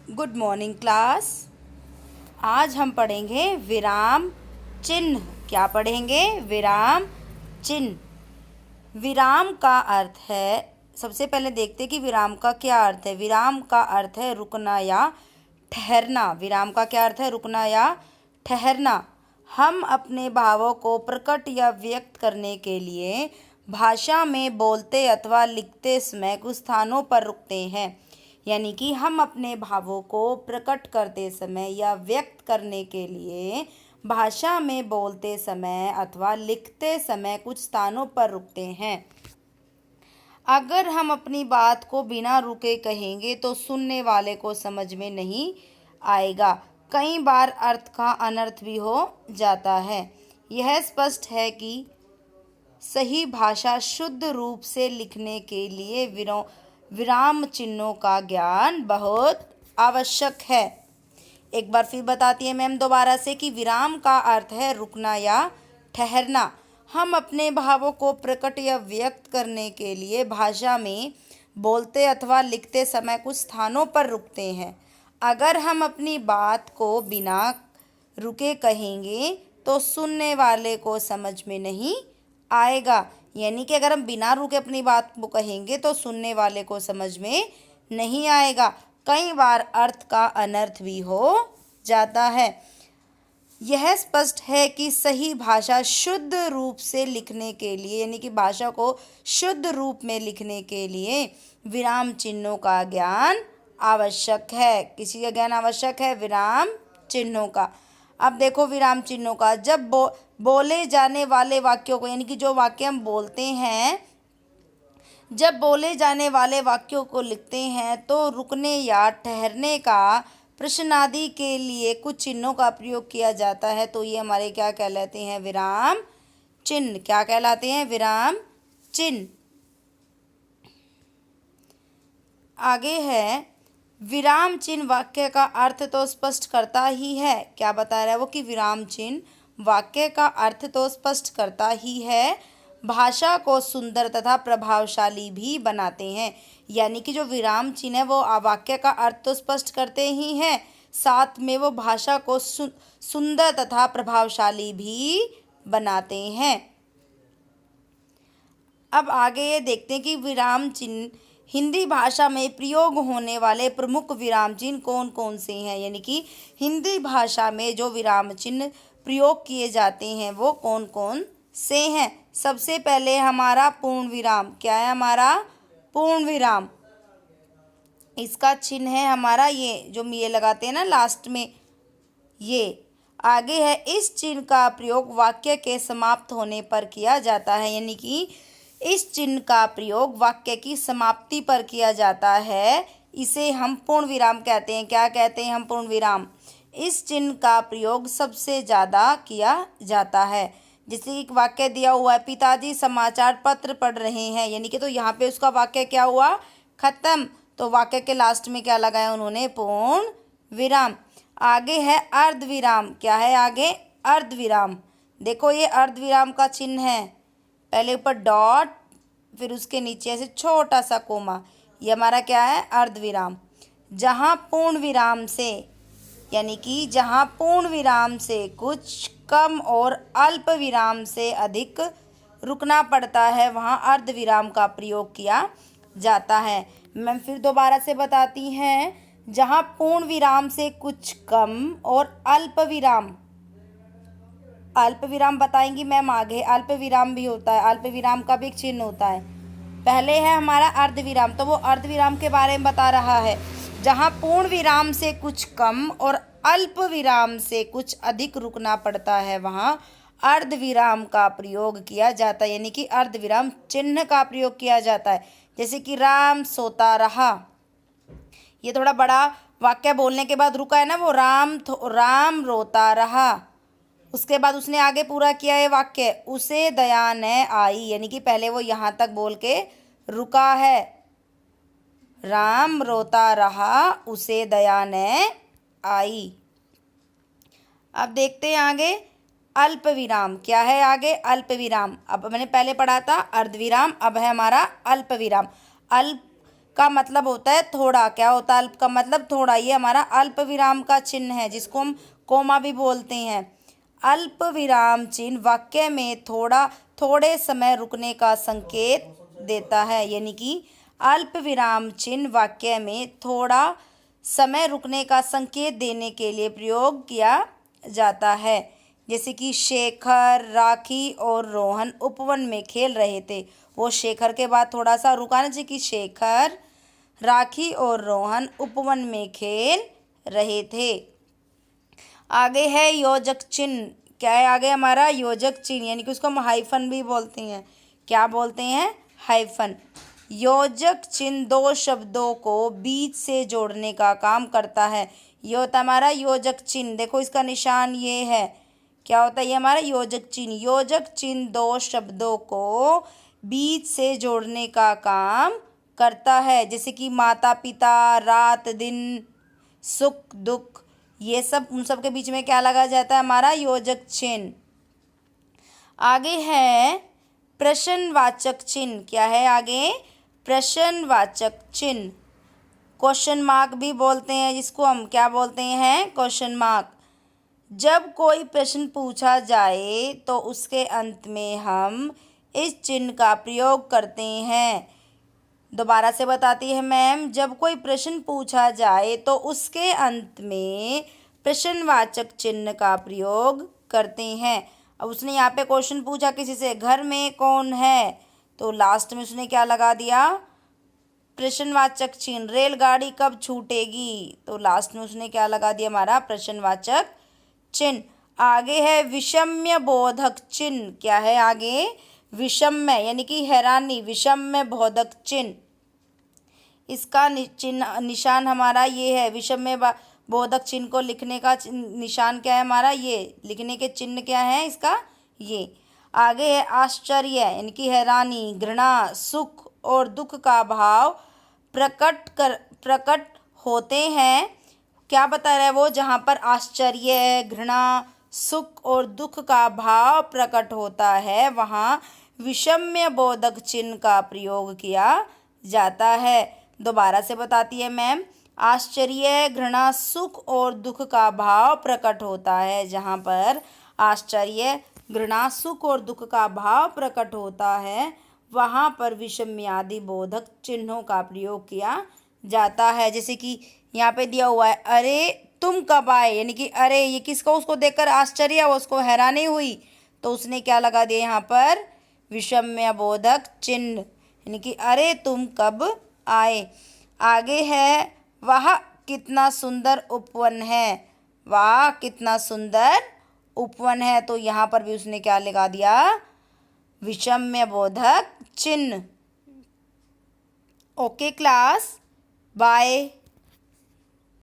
Good morning class. आज हम पढ़ेंगे विराम चिन्ह। क्या पढ़ेंगे? विराम चिन्ह। विराम का अर्थ है, सबसे पहले देखते कि विराम का क्या अर्थ है। विराम का अर्थ है रुकना या ठहरना। विराम का क्या अर्थ है? रुकना या ठहरना। हम अपने भावों को प्रकट या व्यक्त करने के लिए भाषा में बोलते अथवा लिखते समय कुछ स्थानों पर रुकते हैं। यानी कि हम अपने भावों को प्रकट करते समय या व्यक्त करने के लिए भाषा में बोलते समय अथवा लिखते समय कुछ स्थानों पर रुकते हैं। अगर हम अपनी बात को बिना रुके कहेंगे तो सुनने वाले को समझ में नहीं आएगा। कई बार अर्थ का अनर्थ भी हो जाता है। यह स्पष्ट है कि सही भाषा शुद्ध रूप से लिखने के लिए विराम चिन्हों का ज्ञान बहुत आवश्यक है। एक बार फिर बताती है मैम दोबारा से कि विराम का अर्थ है रुकना या ठहरना। हम अपने भावों को प्रकट या व्यक्त करने के लिए भाषा में बोलते अथवा लिखते समय कुछ स्थानों पर रुकते हैं। अगर हम अपनी बात को बिना रुके कहेंगे तो सुनने वाले को समझ में नहीं आएगा। यानी कि अगर हम बिना रुके अपनी बात को कहेंगे तो सुनने वाले को समझ में नहीं आएगा। कई बार अर्थ का अनर्थ भी हो जाता है। यह स्पष्ट है कि सही भाषा शुद्ध रूप से लिखने के लिए, यानी कि भाषा को शुद्ध रूप में लिखने के लिए विराम चिन्हों का ज्ञान आवश्यक है। किसी का ज्ञान आवश्यक है? विराम चिन्हों का। अब देखो विराम चिन्हों का, जब बोले जाने वाले वाक्यों को, यानी कि जो वाक्य हम बोलते हैं, जब बोले जाने वाले वाक्यों को लिखते हैं तो रुकने या ठहरने का प्रश्नादि के लिए कुछ चिन्हों का प्रयोग किया जाता है। तो ये हमारे क्या कहलाते हैं? विराम चिन्ह। क्या कहलाते हैं? विराम चिन्ह। आगे है विराम चिन्ह वाक्य का अर्थ तो स्पष्ट करता ही है। क्या बता रहा है वो? कि विराम चिन्ह वाक्य का अर्थ तो स्पष्ट करता ही है, भाषा को सुंदर तथा प्रभावशाली भी बनाते हैं। यानी कि जो विराम चिन्ह है वो वाक्य का अर्थ तो स्पष्ट करते ही हैं, साथ में वो भाषा को सुंदर तथा प्रभावशाली भी बनाते हैं। अब आगे ये देखते हैं कि विराम चिन्ह हिंदी भाषा में प्रयोग होने वाले प्रमुख विराम चिन्ह कौन कौन से हैं। यानी कि हिंदी भाषा में जो विराम चिन्ह प्रयोग किए जाते हैं वो कौन कौन से हैं। सबसे पहले हमारा पूर्ण विराम। क्या है हमारा? पूर्ण विराम। इसका चिन्ह है हमारा ये जो ये लगाते हैं ना लास्ट में, ये। आगे है इस चिन्ह का प्रयोग वाक्य के समाप्त होने पर किया जाता है। यानी कि इस चिन्ह का प्रयोग वाक्य की समाप्ति पर किया जाता है। इसे हम पूर्ण विराम कहते हैं। क्या कहते हैं हम? पूर्ण विराम। इस चिन्ह का प्रयोग सबसे ज़्यादा किया जाता है। जैसे एक वाक्य दिया हुआ है, पिताजी समाचार पत्र पढ़ रहे हैं, यानी कि तो यहाँ पे उसका वाक्य क्या हुआ? खत्म। तो वाक्य के लास्ट में क्या लगाया उन्होंने? पूर्ण विराम। आगे है अर्ध विराम। क्या है आगे? अर्ध विराम। देखो ये अर्ध विराम का चिन्ह है। पहले ऊपर डॉट, फिर उसके नीचे ऐसे छोटा सा कोमा। ये हमारा क्या है? अर्ध विराम। जहाँ पूर्ण विराम से, यानी कि जहाँ पूर्ण विराम से कुछ कम और अल्प विराम से अधिक रुकना पड़ता है वहाँ अर्ध विराम का प्रयोग किया जाता है। मैं फिर दोबारा से बताती हैं, जहाँ पूर्ण विराम से कुछ कम और अल्प विराम, अल्प विराम बताएंगी मैम आगे। अल्प विराम भी होता है, अल्प विराम का भी एक चिन्ह होता है। पहले है हमारा अर्ध विराम, तो वो अर्ध विराम के बारे में बता रहा है। जहाँ पूर्ण विराम से कुछ कम और अल्प विराम से कुछ अधिक रुकना पड़ता है वहाँ अर्ध विराम का प्रयोग किया जाता है। यानी कि अर्ध विराम चिन्ह का प्रयोग किया जाता है। जैसे कि राम सोता रहा, ये थोड़ा बड़ा वाक्य बोलने के बाद रुका है ना, वो राम रोता रहा। उसके बाद उसने आगे पूरा किया है वाक्य, उसे दया न आई, यानी कि पहले वो यहाँ तक बोल के रुका है। राम रोता रहा, उसे दया न आई। अब देखते हैं आगे अल्प विराम। क्या है आगे? अल्प विराम। अब मैंने पहले पढ़ा था अर्ध विराम, अब है हमारा अल्प विराम। अल्प का मतलब होता है थोड़ा। क्या होता है अल्प का मतलब? थोड़ा। ये हमारा अल्प विराम का चिन्ह है जिसको हम कोमा भी बोलते हैं। अल्प विराम चिन्ह वाक्य में थोड़े समय रुकने का संकेत देता है। यानी कि अल्प विराम चिन्ह वाक्य में थोड़ा समय रुकने का संकेत देने के लिए प्रयोग किया जाता है। जैसे कि शेखर, राखी और रोहन उपवन में खेल रहे थे। वो शेखर के बाद थोड़ा सा रुका ना, जैसे कि शेखर, राखी और रोहन उपवन में खेल रहे थे। आगे है योजक चिन्ह। क्या है आगे हमारा? योजक चिन्ह, यानी कि उसको हम हाइफन भी बोलते हैं। क्या बोलते हैं? हाइफन। योजक चिन्ह दो शब्दों को बीच से जोड़ने का काम करता है। ये होता है हमारा योजक चिन्ह। देखो इसका निशान ये है। क्या होता है ये हमारा योजक चिन्ह? योजक चिन्ह दो शब्दों को बीच से जोड़ने का काम करता है। जैसे कि माता पिता, रात दिन, सुख दुख, ये सब, उन सब के बीच में क्या लगा जाता है? हमारा योजक चिन्ह। आगे है प्रश्नवाचक चिन्ह। क्या है आगे? प्रश्नवाचक चिन्ह। क्वेश्चन मार्क भी बोलते हैं जिसको हम क्या बोलते हैं? Question mark. जब कोई प्रश्न पूछा जाए तो उसके अंत में हम इस चिन्ह का प्रयोग करते हैं। दोबारा से बताती है मैम। जब कोई प्रश्न पूछा जाए तो उसके अंत में प्रश्नवाचक चिन्ह का प्रयोग करते हैं। अब उसने यहाँ पे क्वेश्चन पूछा किसी से, घर में कौन है? तो लास्ट में उसने क्या लगा दिया? प्रश्नवाचक चिन्ह। रेलगाड़ी कब छूटेगी? तो लास्ट में उसने क्या लगा दिया? हमारा प्रश्नवाचक चिन्ह। आगे है विषम्य बोधक चिन्ह। क्या है आगे? विषम्य यानी कि हैरानी, विषम्य बोधक चिन्ह। इसका निशान हमारा ये है। विषम्य बोधक चिन्ह को लिखने का निशान क्या है हमारा? ये लिखने के चिन्ह क्या है इसका? ये। आगे है आश्चर्य यानी कि हैरानी, घृणा, सुख और दुख का भाव प्रकट होते हैं। क्या बता रहा है वो? जहाँ पर आश्चर्य, घृणा, सुख और दुख का भाव प्रकट होता है वहाँ विषम्य बोधक चिन्ह का प्रयोग किया जाता है। दोबारा से बताती है मैम। आश्चर्य, घृणा, सुख और दुख का भाव प्रकट होता है। जहाँ पर आश्चर्य, घृणा, सुख और दुख का भाव प्रकट होता है वहाँ पर विषम्य आदि बोधक चिन्हों का प्रयोग किया जाता है। जैसे कि यहाँ पे दिया हुआ है, अरे तुम कब आए? यानी कि अरे, ये किसको? उसको देखकर आश्चर्य हुआ, उसको हैरानी हुई, तो उसने क्या लगा दिया यहाँ पर? विषम्य बोधक चिन्ह, यानी कि अरे तुम कब आए। आगे है वाह कितना सुंदर उपवन है। वाह कितना सुंदर उपवन है। तो यहाँ पर भी उसने क्या लगा दिया? विषम्य बोधक चिन्ह। Okay class, bye.